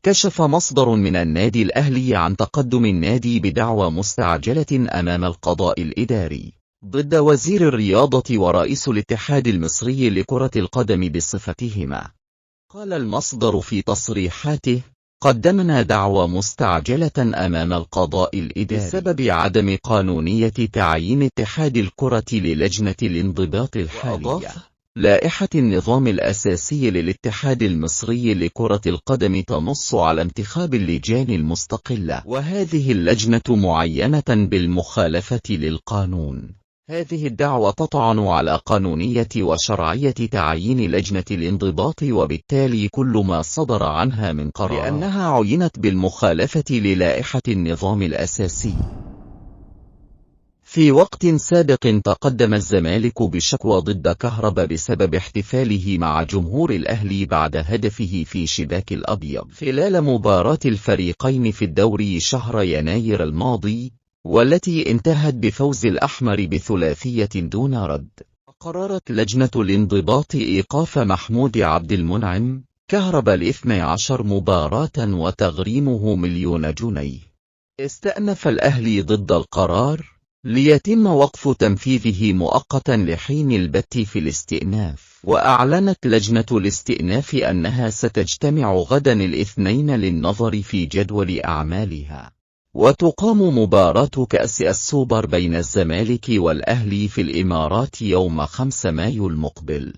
كشف مصدر من النادي الأهلي عن تقدم النادي بدعوى مستعجلة أمام القضاء الإداري ضد وزير الرياضة ورئيس الاتحاد المصري لكرة القدم بصفتهما. قال المصدر في تصريحاته: قدمنا دعوى مستعجلة أمام القضاء الإداري بسبب عدم قانونية تعيين اتحاد الكرة للجنة الانضباط الحالية. لائحة النظام الأساسي للاتحاد المصري لكرة القدم تنص على انتخاب اللجان المستقلة، وهذه اللجنة معينة بالمخالفة للقانون. هذه الدعوى تطعن على قانونية وشرعية تعيين لجنة الانضباط، وبالتالي كل ما صدر عنها من قرار، لأنها عينت بالمخالفة للائحة النظام الأساسي. في وقت سابق تقدم الزمالك بشكوى ضد كهربا بسبب احتفاله مع جمهور الأهلي بعد هدفه في شباك الأبيض خلال مباراة الفريقين في الدوري شهر يناير الماضي، والتي انتهت بفوز الأحمر بثلاثية دون رد. قررت لجنة الانضباط إيقاف محمود عبد المنعم كهربا ل12 مباراة وتغريمه 1,000,000 جنيه. استأنف الأهلي ضد القرار ليتم وقف تنفيذه مؤقتا لحين البت في الاستئناف، وأعلنت لجنة الاستئناف أنها ستجتمع غدا الاثنين للنظر في جدول أعمالها، وتقام مباراة كأس السوبر بين الزمالك والأهلي في الإمارات يوم 5 مايو المقبل.